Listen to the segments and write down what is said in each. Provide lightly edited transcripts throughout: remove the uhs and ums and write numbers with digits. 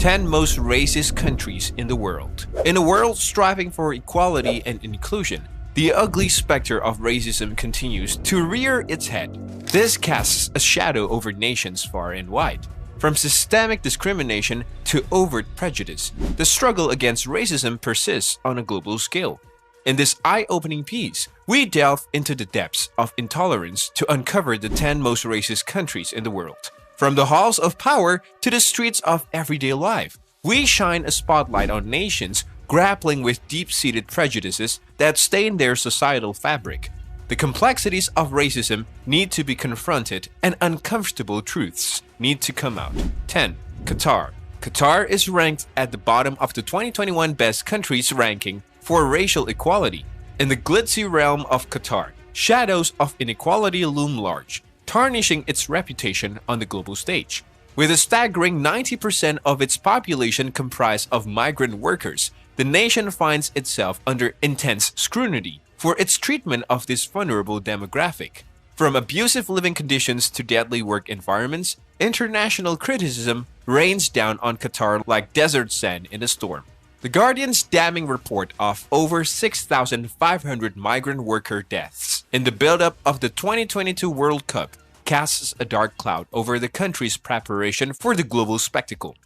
10 most racist countries in the world. In a world striving for equality and inclusion, the ugly specter of racism continues to rear its head. This casts a shadow over nations far and wide. From systemic discrimination to overt prejudice, the struggle against racism persists on a global scale. In this eye-opening piece, we delve into the depths of intolerance to uncover the 10 most racist countries in the world. From the halls of power to the streets of everyday life, we shine a spotlight on nations grappling with deep-seated prejudices that stain their societal fabric. The complexities of racism need to be confronted and uncomfortable truths need to come out. 10. Qatar. Qatar is ranked at the bottom of the 2021 Best Countries ranking for racial equality. In the glitzy realm of Qatar, shadows of inequality loom large, tarnishing its reputation on the global stage. With a staggering 90% of its population comprised of migrant workers, the nation finds itself under intense scrutiny for its treatment of this vulnerable demographic. From abusive living conditions to deadly work environments, international criticism rains down on Qatar like desert sand in a storm. The Guardian's damning report of over 6,500 migrant worker deaths in the build-up of the 2022 World Cup casts a dark cloud over the country's preparation for the global spectacle.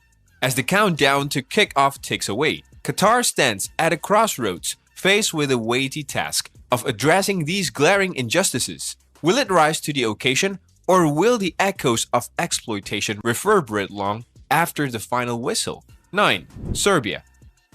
As the countdown to kick-off ticks away, Qatar stands at a crossroads, faced with a weighty task of addressing these glaring injustices. Will it rise to the occasion, or will the echoes of exploitation reverberate long after the final whistle? 9. Serbia.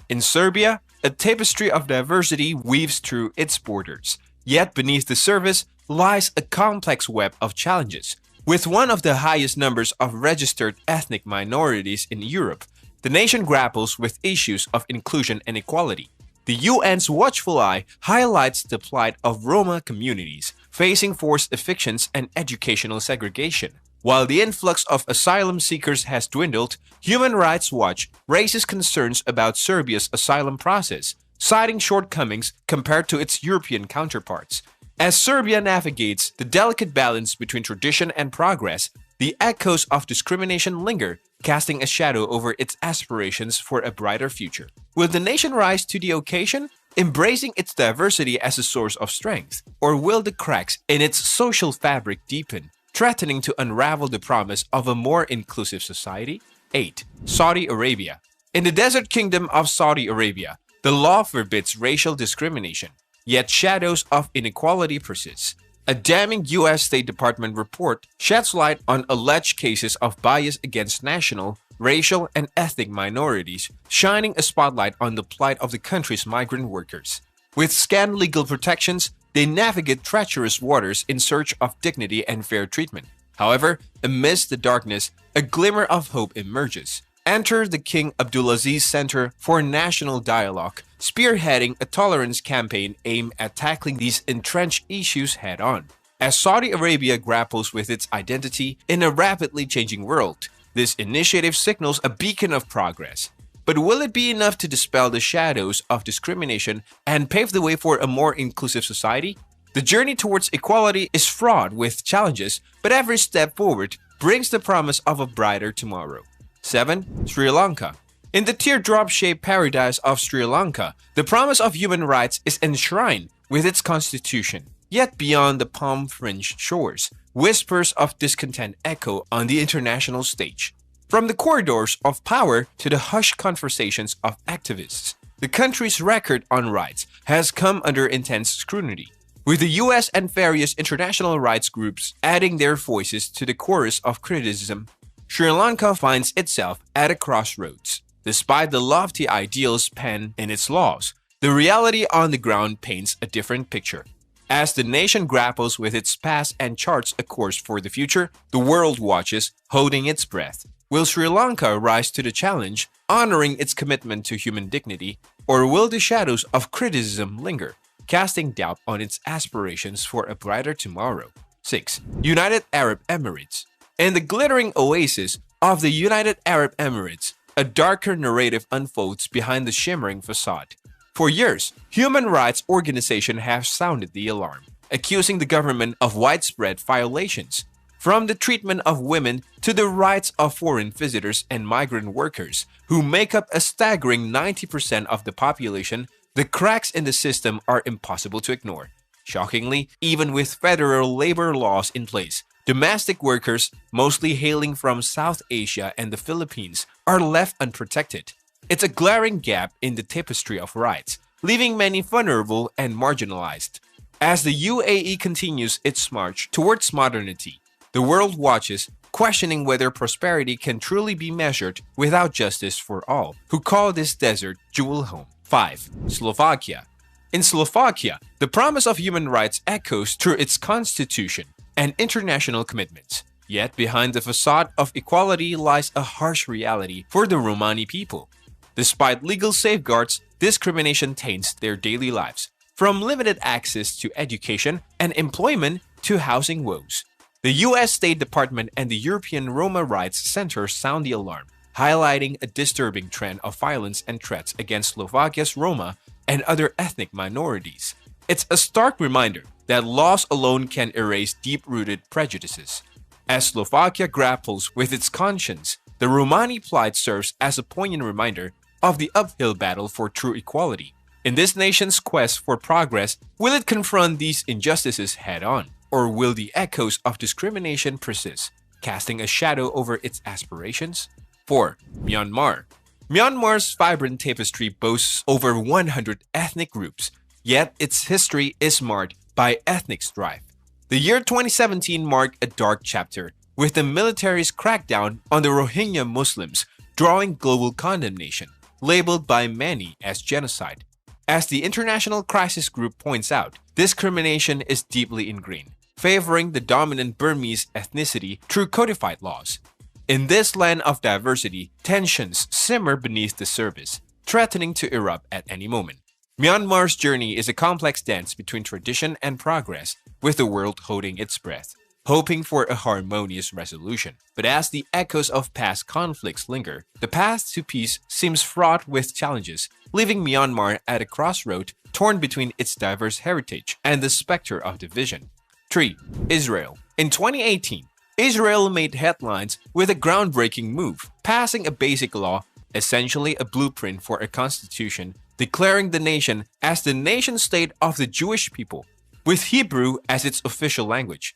In Serbia, a tapestry of diversity weaves through its borders. Yet beneath the surface lies a complex web of challenges. With one of the highest numbers of registered ethnic minorities in Europe, the nation grapples with issues of inclusion and equality. The UN's watchful eye highlights the plight of Roma communities facing forced evictions and educational segregation. While the influx of asylum seekers has dwindled, Human Rights Watch raises concerns about Serbia's asylum process, citing shortcomings compared to its European counterparts. As Serbia navigates the delicate balance between tradition and progress, the echoes of discrimination linger, casting a shadow over its aspirations for a brighter future. Will the nation rise to the occasion, embracing its diversity as a source of strength? Or will the cracks in its social fabric deepen, threatening to unravel the promise of a more inclusive society? 8. Saudi Arabia. In the desert kingdom of Saudi Arabia, the law forbids racial discrimination, yet shadows of inequality persist. A damning U.S. State Department report sheds light on alleged cases of bias against national, racial, and ethnic minorities, shining a spotlight on the plight of the country's migrant workers. With scant legal protections, they navigate treacherous waters in search of dignity and fair treatment. However, amidst the darkness, a glimmer of hope emerges. Enter the King Abdulaziz Center for National Dialogue, spearheading a tolerance campaign aimed at tackling these entrenched issues head-on. As Saudi Arabia grapples with its identity in a rapidly changing world, this initiative signals a beacon of progress. But will it be enough to dispel the shadows of discrimination and pave the way for a more inclusive society? The journey towards equality is fraught with challenges, but every step forward brings the promise of a brighter tomorrow. 7. Sri Lanka. In the teardrop-shaped paradise of Sri Lanka, the promise of human rights is enshrined with its constitution. Yet beyond the palm-fringed shores, whispers of discontent echo on the international stage. From the corridors of power to the hushed conversations of activists, the country's record on rights has come under intense scrutiny, with the US and various international rights groups adding their voices to the chorus of criticism. Sri Lanka finds itself at a crossroads. Despite the lofty ideals penned in its laws, the reality on the ground paints a different picture. As the nation grapples with its past and charts a course for the future, the world watches, holding its breath. Will Sri Lanka rise to the challenge, honoring its commitment to human dignity, or will the shadows of criticism linger, casting doubt on its aspirations for a brighter tomorrow? 6. United Arab Emirates. In the glittering oasis of the United Arab Emirates, a darker narrative unfolds behind the shimmering facade. For years, human rights organizations have sounded the alarm, accusing the government of widespread violations. from the treatment of women to the rights of foreign visitors and migrant workers, who make up a staggering 90% of the population, the cracks in the system are impossible to ignore. Shockingly, even with federal labor laws in place, domestic workers, mostly hailing from South Asia and the Philippines, are left unprotected. It's a glaring gap in the tapestry of rights, leaving many vulnerable and marginalized. As the UAE continues its march towards modernity, the world watches, questioning whether prosperity can truly be measured without justice for all, who call this desert jewel home. 5. Slovakia. In Slovakia, the promise of human rights echoes through its constitution and international commitments. Yet behind the facade of equality lies a harsh reality for the Romani people. Despite legal safeguards, discrimination taints their daily lives, from limited access to education and employment to housing woes. The US State Department and the European Roma Rights Center sound the alarm, highlighting a disturbing trend of violence and threats against Slovakia's Roma and other ethnic minorities. It's a stark reminder that laws alone can erase deep-rooted prejudices. As Slovakia grapples with its conscience, the Romani plight serves as a poignant reminder of the uphill battle for true equality. In this nation's quest for progress, will it confront these injustices head-on, or will the echoes of discrimination persist, casting a shadow over its aspirations? 4. Myanmar. Myanmar's vibrant tapestry boasts over 100 ethnic groups, yet its history is marked by ethnic strife. The year 2017 marked a dark chapter, with the military's crackdown on the Rohingya Muslims drawing global condemnation, labeled by many as genocide. As the International Crisis Group points out, discrimination is deeply ingrained, favoring the dominant Burmese ethnicity through codified laws. In this land of diversity, tensions simmer beneath the surface, threatening to erupt at any moment. Myanmar's journey is a complex dance between tradition and progress, with the world holding its breath, hoping for a harmonious resolution. But as the echoes of past conflicts linger, the path to peace seems fraught with challenges, leaving Myanmar at a crossroad torn between its diverse heritage and the specter of division. 3. Israel. In 2018, Israel made headlines with a groundbreaking move, passing a basic law, essentially a blueprint for a constitution, declaring the nation as the nation-state of the Jewish people, with Hebrew as its official language.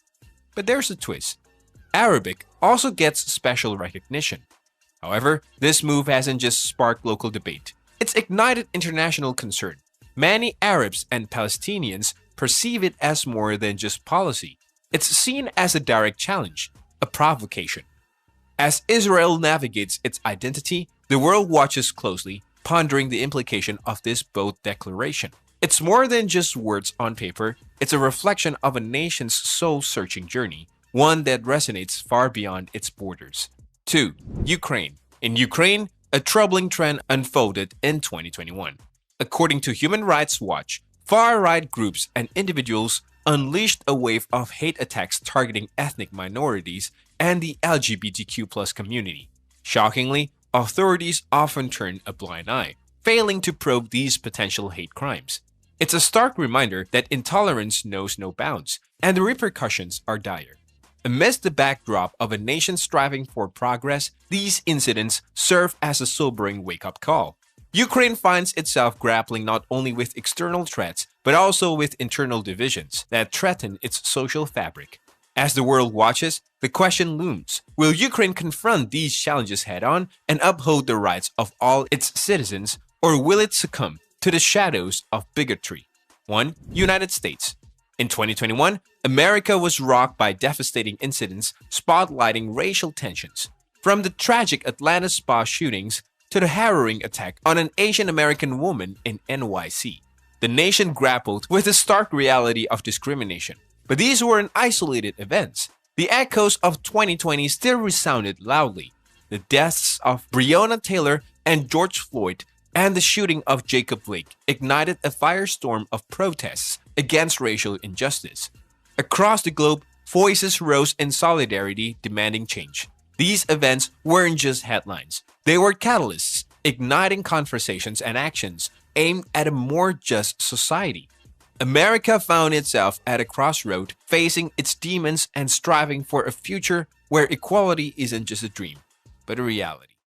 But there's a twist. Arabic also gets special recognition. However, this move hasn't just sparked local debate. It's ignited international concern. Many Arabs and Palestinians perceive it as more than just policy. It's seen as a direct challenge, a provocation. As Israel navigates its identity, the world watches closely, pondering the implication of this bold declaration. It's more than just words on paper, it's a reflection of a nation's soul-searching journey, one that resonates far beyond its borders. 2. Ukraine. In Ukraine, a troubling trend unfolded in 2021. According to Human Rights Watch, far-right groups and individuals unleashed a wave of hate attacks targeting ethnic minorities and the LGBTQ+ community. Shockingly, authorities often turn a blind eye, failing to probe these potential hate crimes. It's a stark reminder that intolerance knows no bounds, and the repercussions are dire. Amidst the backdrop of a nation striving for progress, these incidents serve as a sobering wake-up call. Ukraine finds itself grappling not only with external threats, but also with internal divisions that threaten its social fabric. As the world watches, the question looms: will Ukraine confront these challenges head-on and uphold the rights of all its citizens, or will it succumb to the shadows of bigotry? 1. United States. In 2021, America was rocked by devastating incidents spotlighting racial tensions. From the tragic Atlanta spa shootings to the harrowing attack on an Asian American woman in NYC, the nation grappled with the stark reality of discrimination. But these weren't isolated events. The echoes of 2020 still resounded loudly. The deaths of Breonna Taylor and George Floyd and the shooting of Jacob Blake ignited a firestorm of protests against racial injustice. Across the globe, voices rose in solidarity demanding change. These events weren't just headlines. They were catalysts, igniting conversations and actions aimed at a more just society. America found itself at a crossroad, facing its demons and striving for a future where equality isn't just a dream, but a reality.